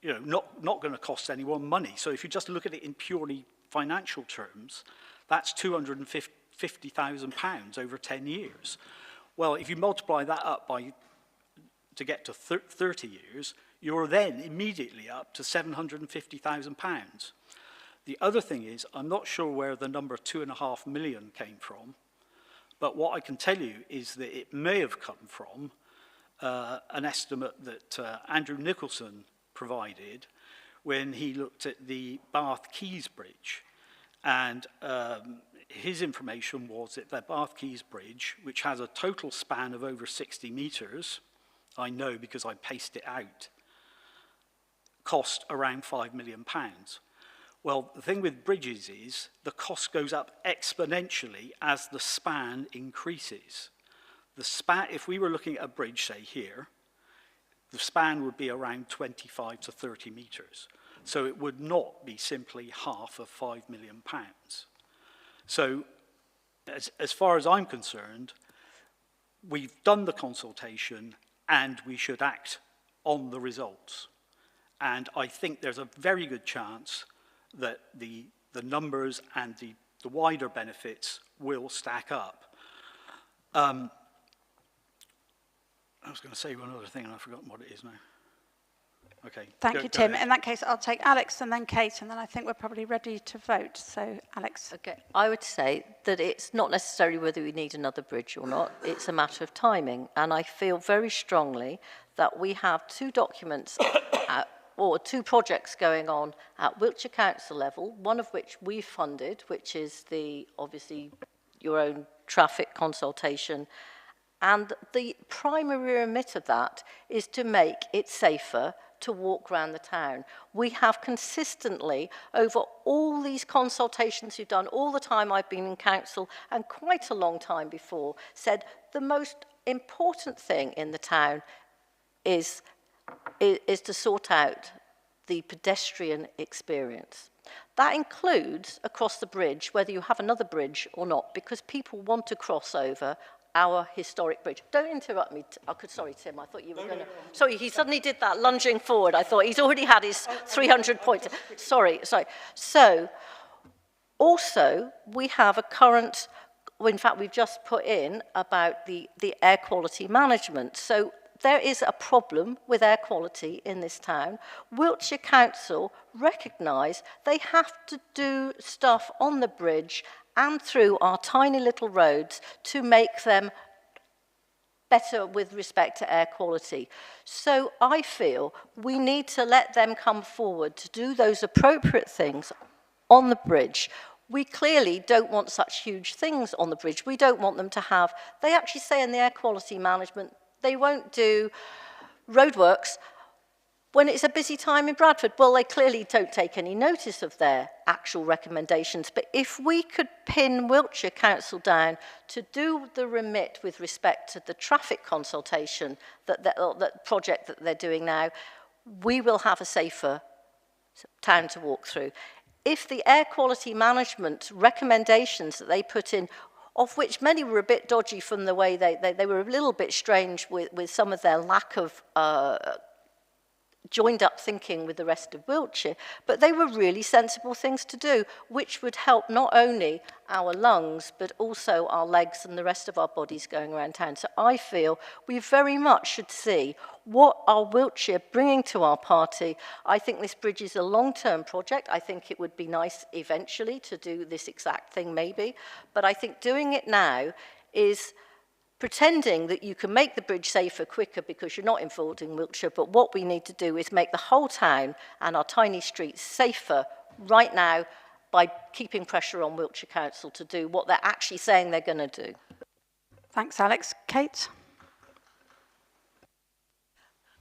going to cost anyone money. So if you just look at it in purely financial terms, that's £250,000 over 10 years. Well, if you multiply that up to get to 30 years, you're then immediately up to £750,000. The other thing is, I'm not sure where the number 2.5 million came from, but what I can tell you is that it may have come from an estimate that Andrew Nicholson provided when he looked at the Bath Quays Bridge. And his information was that the Bath Quays Bridge, which has a total span of over 60 metres, I know because I paced it out, cost around £5 million. Well, the thing with bridges is the cost goes up exponentially as the span increases. The span, if we were looking at a bridge, say here, the span would be around 25 to 30 metres. So it would not be simply half of £5 million. So as far as I'm concerned, we've done the consultation and we should act on the results. And I think there's a very good chance that the numbers and the wider benefits will stack up. I was going to say one other thing and I've forgotten what it is now. Okay. Thank you, Tim. In that case, I'll take Alex and then Kate, and then I think we're probably ready to vote. So, Alex. Okay, I would say that it's not necessarily whether we need another bridge or not, it's a matter of timing. And I feel very strongly that we have two documents or two projects going on at Wiltshire Council level, one of which we funded, which is obviously your own traffic consultation. And the primary remit of that is to make it safer to walk around the town. We have consistently, over all these consultations you've done, all the time I've been in council, and quite a long time before, said the most important thing in the town is to sort out the pedestrian experience. That includes across the bridge, whether you have another bridge or not, because people want to cross over our historic bridge. Don't interrupt me. Sorry, Tim, I thought you were going to... Sorry, he suddenly did that, lunging forward. I thought he's already had his 300 points. Sorry. So, also, we have a current... In fact, we've just put in about the air quality management. So, there is a problem with air quality in this town. Wiltshire Council recognise they have to do stuff on the bridge and through our tiny little roads to make them better with respect to air quality. So I feel we need to let them come forward to do those appropriate things on the bridge. We clearly don't want such huge things on the bridge. We don't want them to have, they actually say in the air quality management, they won't do roadworks when it's a busy time in Bradford. Well, they clearly don't take any notice of their actual recommendations. But if we could pin Wiltshire Council down to do the remit with respect to the traffic consultation, that project that they're doing now, we will have a safer town to walk through. If the air quality management recommendations that they put in, of which many were a bit dodgy from the way they were a little bit strange with some of their lack of joined up thinking with the rest of Wiltshire, but they were really sensible things to do, which would help not only our lungs, but also our legs and the rest of our bodies going around town. So I feel we very much should see what are Wiltshire bringing to our party. I think this bridge is a long-term project. I think it would be nice eventually to do this exact thing maybe, but I think doing it now is pretending that you can make the bridge safer quicker because you're not involved in Wiltshire, but what we need to do is make the whole town and our tiny streets safer right now by keeping pressure on Wiltshire Council to do what they're actually saying they're going to do. Thanks, Alex. Kate?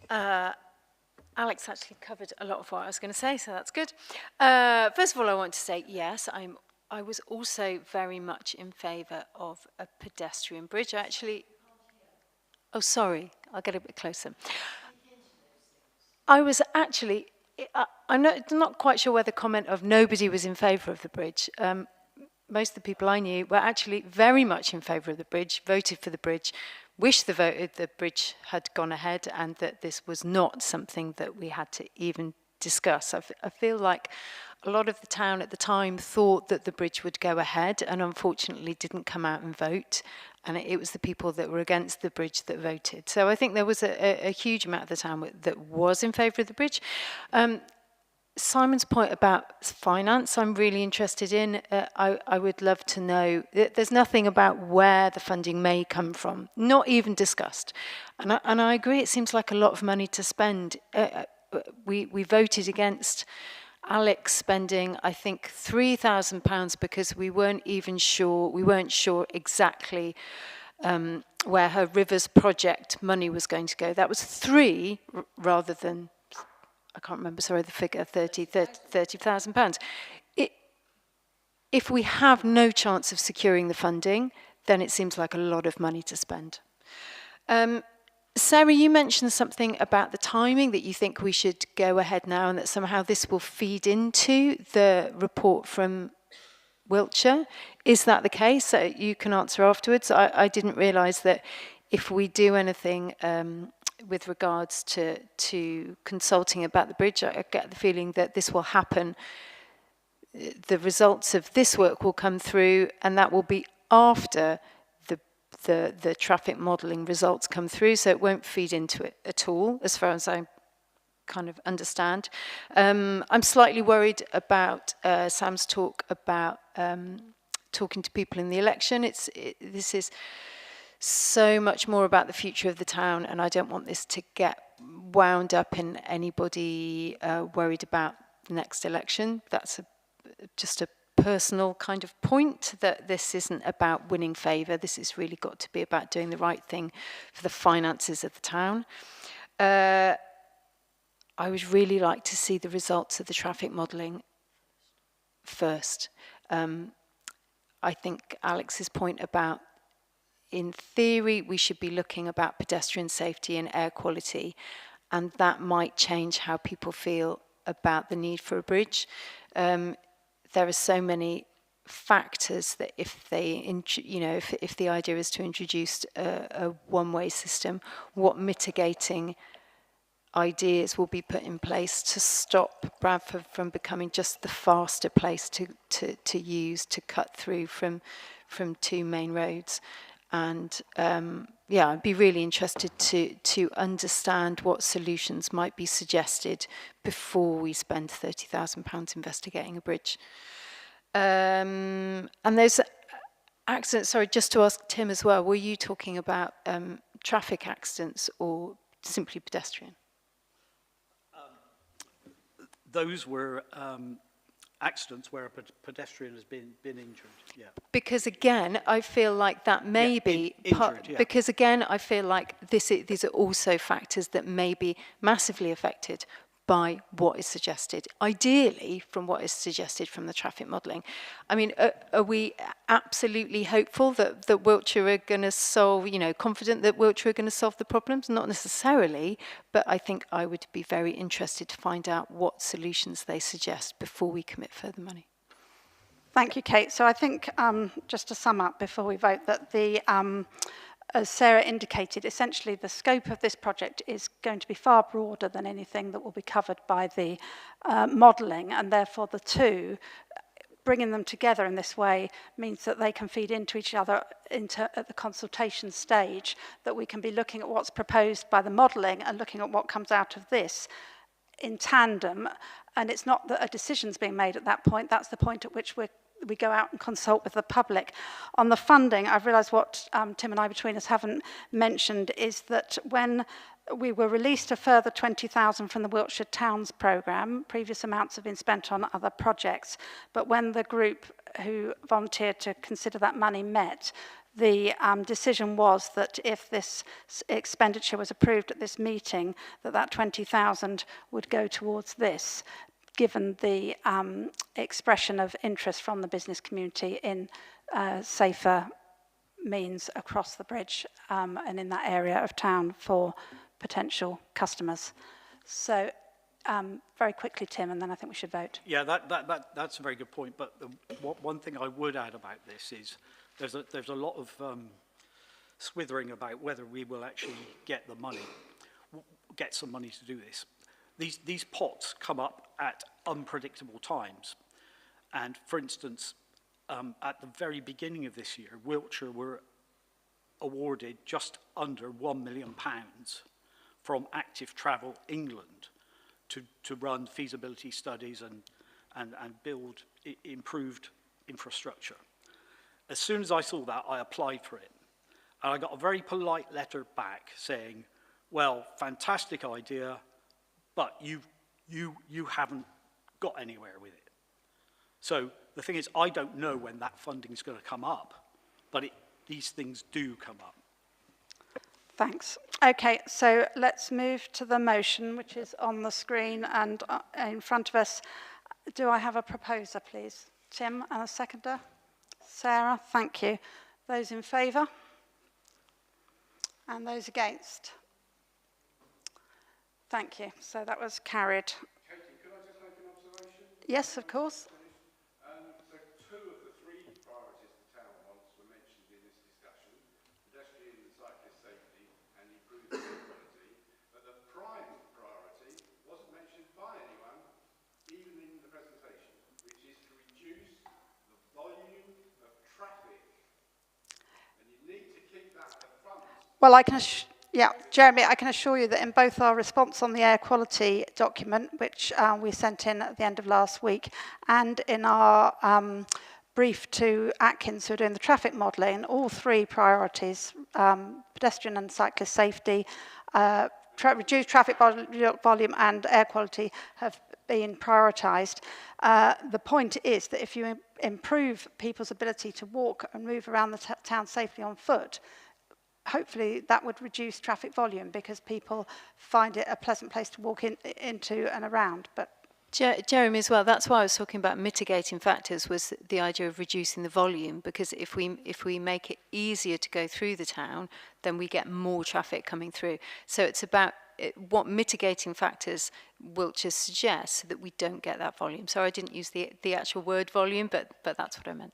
Alex actually covered a lot of what I was going to say, so that's good. First of all, I want to say, yes, I'm I was also very much in favour of a pedestrian bridge. Actually, oh, sorry, I'll get a bit closer. I was actually, I'm not quite sure where the comment of nobody was in favour of the bridge. Most of the people I knew were actually very much in favour of the bridge, voted for the bridge, wished the bridge had gone ahead, and that this was not something that we had to even discuss. I feel like a lot of the town at the time thought that the bridge would go ahead and unfortunately didn't come out and vote. And it was the people that were against the bridge that voted. So I think there was a huge amount of the town that was in favour of the bridge. Simon's point about finance, I'm really interested in. I would love to know. There's nothing about where the funding may come from, not even discussed. And I agree, it seems like a lot of money to spend. We voted against Alex spending, I think, £3,000 because we weren't sure exactly where her Rivers project money was going to go. That was 3 rather than, I can't remember, sorry, the figure, £30,000. If we have no chance of securing the funding, then it seems like a lot of money to spend. Sarah, you mentioned something about the timing, that you think we should go ahead now and that somehow this will feed into the report from Wiltshire. Is that the case? So you can answer afterwards. I didn't realise that if we do anything with regards to consulting about the bridge, I get the feeling that this will happen. The results of this work will come through, and that will be after the traffic modelling results come through, so it won't feed into it at all, as far as I kind of understand. I'm slightly worried about Sam's talk about talking to people in the election. This is so much more about the future of the town, and I don't want this to get wound up in anybody worried about the next election. That's just a personal kind of point, that this isn't about winning favour. This has really got to be about doing the right thing for the finances of the town. I would really like to see the results of the traffic modelling first. I think Alex's point about, in theory, we should be looking about pedestrian safety and air quality, and that might change how people feel about the need for a bridge. There are so many factors that if the idea is to introduce a one-way system, what mitigating ideas will be put in place to stop Bradford from becoming just the faster place to use to cut through from 2 main roads. And yeah, I'd be really interested to understand what solutions might be suggested before we spend £30,000 investigating a bridge. And those accidents, sorry, just to ask Tim as well, were you talking about traffic accidents or simply pedestrian? Those were accidents where a pedestrian has been injured, yeah. Because again, I feel like that may be injured, yeah. Because again, I feel like these are also factors that may be massively affected by what is suggested, ideally from what is suggested from the traffic modelling. I mean, are we absolutely hopeful that Wiltshire are going to solve, confident that Wiltshire are going to solve the problems? Not necessarily, but I think I would be very interested to find out what solutions they suggest before we commit further money. Thank you, Kate. So I think, just to sum up before we vote, that as Sarah indicated, essentially the scope of this project is going to be far broader than anything that will be covered by the modelling, and therefore the two, bringing them together in this way means that they can feed into each other at the consultation stage, that we can be looking at what's proposed by the modelling and looking at what comes out of this in tandem. And it's not that a decision's being made at that point, that's the point at which we go out and consult with the public. On the funding, I've realised what Tim and I between us haven't mentioned is that when we were released a further 20,000 from the Wiltshire Towns programme, previous amounts have been spent on other projects, but when the group who volunteered to consider that money met, the decision was that if this expenditure was approved at this meeting, that 20,000 would go towards this. given the expression of interest from the business community in safer means across the bridge and in that area of town for potential customers. So very quickly, Tim, and then I think we should vote. Yeah, that's a very good point. But one thing I would add about this is there's a lot of swithering about whether we will actually get some money to do this. These pots come up at unpredictable times. And for instance, at the very beginning of this year, Wiltshire were awarded just under £1 million from Active Travel England to run feasibility studies and build improved infrastructure. As soon as I saw that, I applied for it. And I got a very polite letter back saying, well, fantastic idea, but you haven't got anywhere with it. So the thing is, I don't know when that funding is going to come up, but these things do come up. Thanks. Okay, so let's move to the motion, which is on the screen and in front of us. Do I have a proposer, please? Tim, and a seconder? Sarah, thank you. Those in favour? And those against? Thank you. So that was carried. Katie, could I just make an observation? Yes, of course. So two of the three priorities the town wants were mentioned in this discussion: pedestrian and cyclist safety and improved air quality. But the prime priority wasn't mentioned by anyone, even in the presentation, which is to reduce the volume of traffic. And you need to keep that at the front. Well, yeah, Jeremy, I can assure you that in both our response on the air quality document, which we sent in at the end of last week, and in our brief to Atkins, who are doing the traffic modelling, all three priorities, pedestrian and cyclist safety, reduced traffic volume and air quality, have been prioritised. The point is that if you improve people's ability to walk and move around the town safely on foot, hopefully that would reduce traffic volume because people find it a pleasant place to walk into and around. But Jeremy, as well, that's why I was talking about mitigating factors, was the idea of reducing the volume, because if we make it easier to go through the town, then we get more traffic coming through. So it's about what mitigating factors Wiltshire suggests so that we don't get that volume. So I didn't use the actual word volume, but that's what I meant.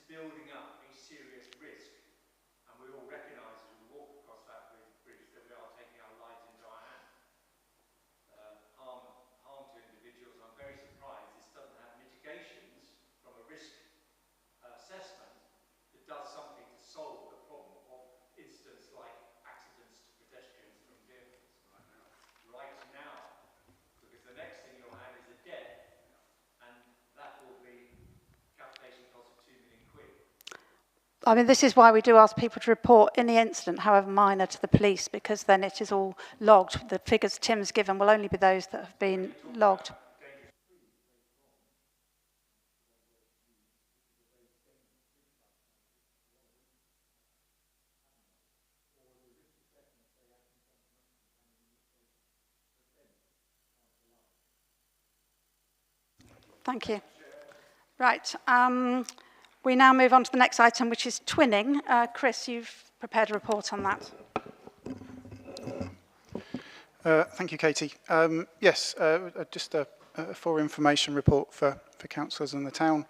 Building up a serious risk, and we all recognise as we walk across that bridge that we are taking our lives into our hands. Harm to individuals. I'm very surprised this doesn't have mitigations from a risk assessment that does something to solve the problem of incidents like accidents to pedestrians from vehicles right now, because the next thing you'll have is a death, and that will be capitation cost of £2 million. I mean, this is why we do ask people to report any incident, however minor, to the police, because then it is all logged. The figures Tim's given will only be those that have been logged. Thank you. Right. We now move on to the next item, which is twinning. Chris, you've prepared a report on that. Thank you, Katie. Yes, just a for information report for councillors in the town,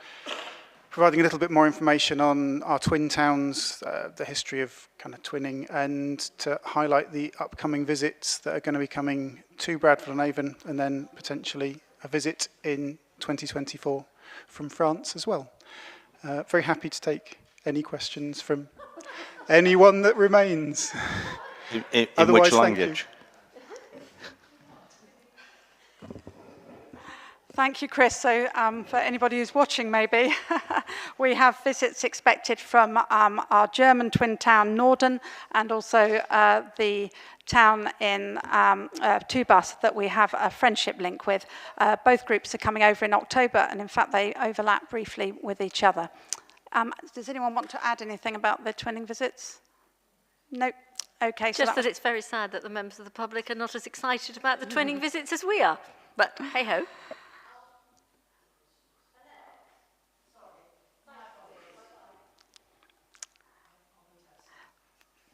providing a little bit more information on our twin towns, the history of kind of twinning, and to highlight the upcoming visits that are going to be coming to Bradford and Avon, and then potentially a visit in 2024 from France as well. Very happy to take any questions from anyone that remains. In which language? Thank you, Chris. So for anybody who's watching, maybe, we have visits expected from our German twin town, Norden, and also the town in Tubas that we have a friendship link with. Both groups are coming over in October, and in fact, they overlap briefly with each other. Does anyone want to add anything about the twinning visits? No? Okay. Just that it's very sad that the members of the public are not as excited about the twinning visits as we are. But hey-ho.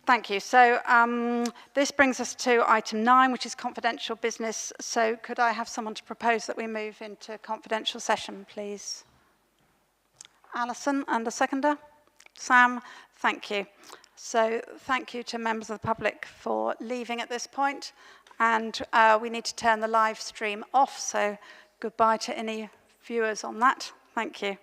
Thank you. So this brings us to item 9, which is confidential business. So could I have someone to propose that we move into confidential session, please? Alison, and a seconder? Sam, thank you. So thank you to members of the public for leaving at this point. And we need to turn the live stream off. So goodbye to any viewers on that. Thank you.